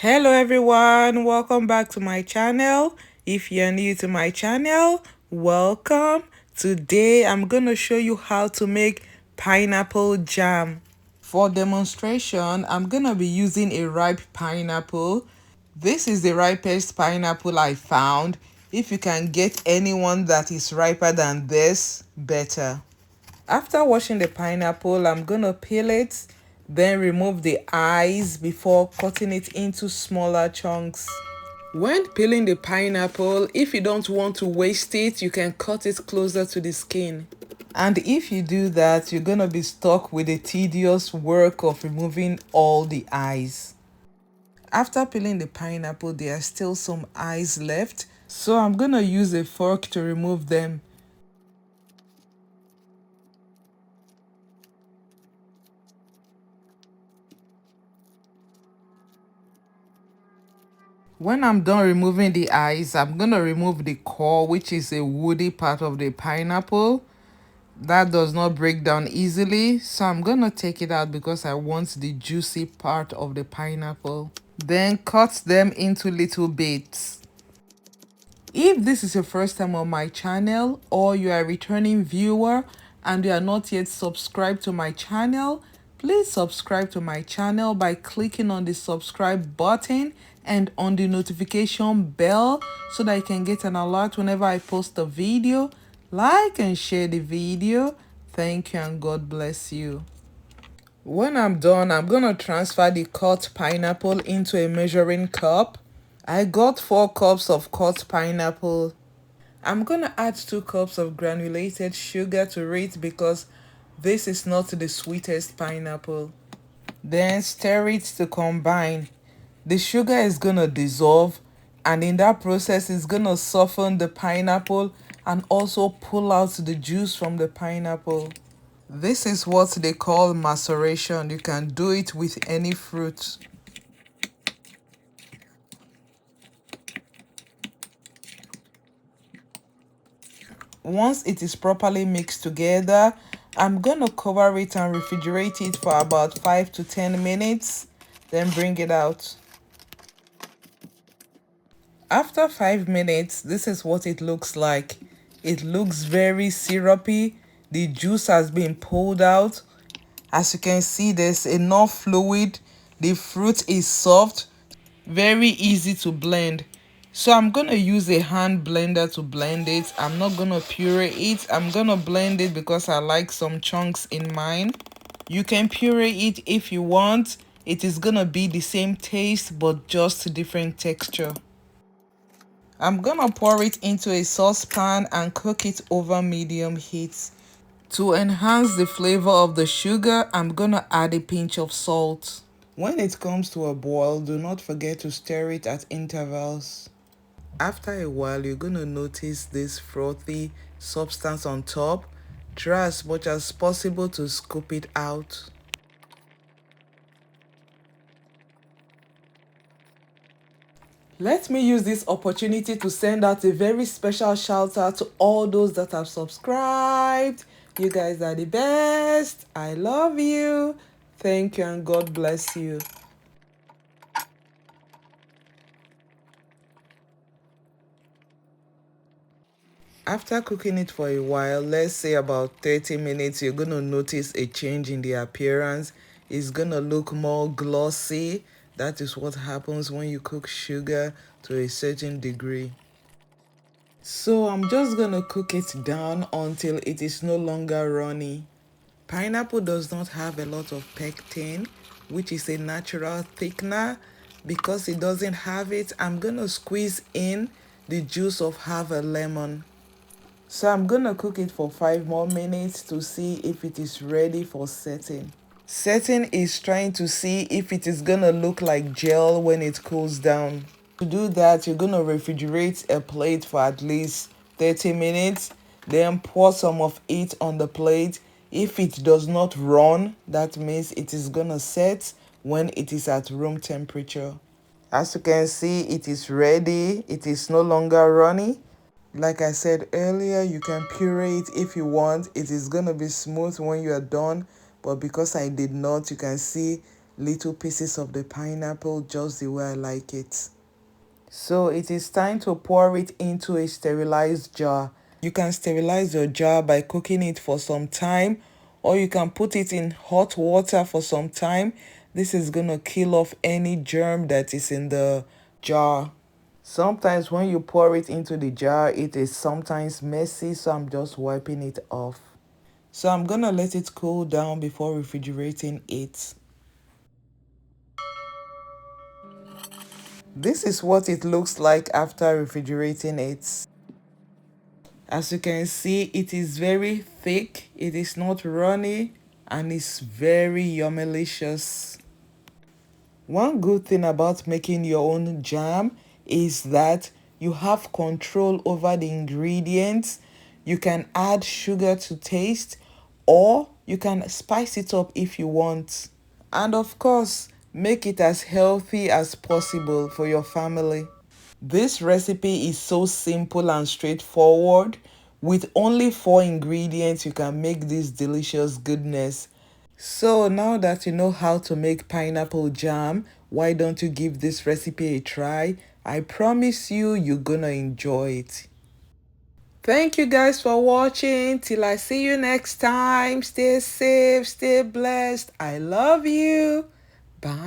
Hello everyone, welcome back to my channel. If you're new to my channel, welcome. Today I'm gonna show you how to make pineapple jam. For demonstration, I'm gonna be using a ripe pineapple. This is the ripest pineapple I found. If you can get anyone that is riper than this, better. After washing the pineapple, I'm gonna peel it, then remove the eyes before cutting it into smaller chunks. When peeling the pineapple, if you don't want to waste it, you can cut it closer to the skin. And if you do that, you're gonna be stuck with the tedious work of removing all the eyes. After peeling the pineapple, there are still some eyes left, so I'm gonna use a fork to remove them. When I'm done removing the eyes, I'm gonna remove the core, which is a woody part of the pineapple that does not break down easily. So I'm gonna take it out because I want the juicy part of the pineapple. Then cut them into little bits. If this is your first time on my channel or you are a returning viewer and you are not yet subscribed to my channel, please subscribe to my channel by clicking on the subscribe button and on the notification bell so that you can get an alert whenever I post a video. Like and share the video. Thank you and God bless you. When I'm done, I'm gonna transfer the cut pineapple into a measuring cup. I got 4 cups of cut pineapple. I'm gonna add 2 cups of granulated sugar to it because this is not the sweetest pineapple. Then stir it to combine. The sugar is gonna dissolve, and in that process it's gonna soften the pineapple and also pull out the juice from the pineapple. This is what they call maceration. You can do it with any fruit. Once it is properly mixed together, I'm gonna cover it and refrigerate it for about 5 to 10 minutes, then bring it out. After 5 minutes, this is what it looks like. It looks very syrupy. The juice has been pulled out. As you can see, there's enough fluid. The fruit is soft, very easy to blend. So I'm gonna use a hand blender to blend it. I'm not gonna puree it. I'm gonna blend it because I like some chunks in mine. You can puree it if you want. It is gonna be the same taste but just a different texture. I'm gonna pour it into a saucepan and cook it over medium heat. To enhance the flavor of the sugar, I'm gonna add a pinch of salt. When it comes to a boil, do not forget to stir it at intervals. After a while, you're gonna notice this frothy substance on top. Try as much as possible to scoop it out. Let me use this opportunity to send out a very special shout out to all those that have subscribed. You guys are the best. I love you. Thank you and God bless you. After cooking it for a while, let's say about 30 minutes, you're going to notice a change in the appearance. It's going to look more glossy. That is what happens when you cook sugar to a certain degree. So I'm just going to cook it down until it is no longer runny. Pineapple does not have a lot of pectin, which is a natural thickener. Because it doesn't have it, I'm going to squeeze in the juice of half a lemon. So I'm gonna cook it for 5 more minutes to see if it is ready for setting. Setting is trying to see if it is gonna look like gel when it cools down. To do that, you're gonna refrigerate a plate for at least 30 minutes, then pour some of it on the plate. If it does not run, that means it is gonna set when it is at room temperature. As you can see, it is ready. It is no longer runny. Like I said earlier, you can puree it if you want. It is going to be smooth when you are done. But because I did not, you can see little pieces of the pineapple just the way I like it. So it is time to pour it into a sterilized jar. You can sterilize your jar by cooking it for some time, or you can put it in hot water for some time. This is going to kill off any germ that is in the jar. Sometimes when you pour it into the jar, it is sometimes messy, so I'm just wiping it off. So I'm going to let it cool down before refrigerating it. This is what it looks like after refrigerating it. As you can see, it is very thick, it is not runny, and it's very yummylicious. One good thing about making your own jam is that you have control over the ingredients. You can add sugar to taste, or you can spice it up if you want. And of course, make it as healthy as possible for your family. This recipe is so simple and straightforward. With only 4 ingredients, you can make this delicious goodness. So now that you know how to make pineapple jam, why don't you give this recipe a try? I promise you, you're gonna enjoy it. Thank you guys for watching. Till I see you next time. Stay safe, stay blessed. I love you. Bye.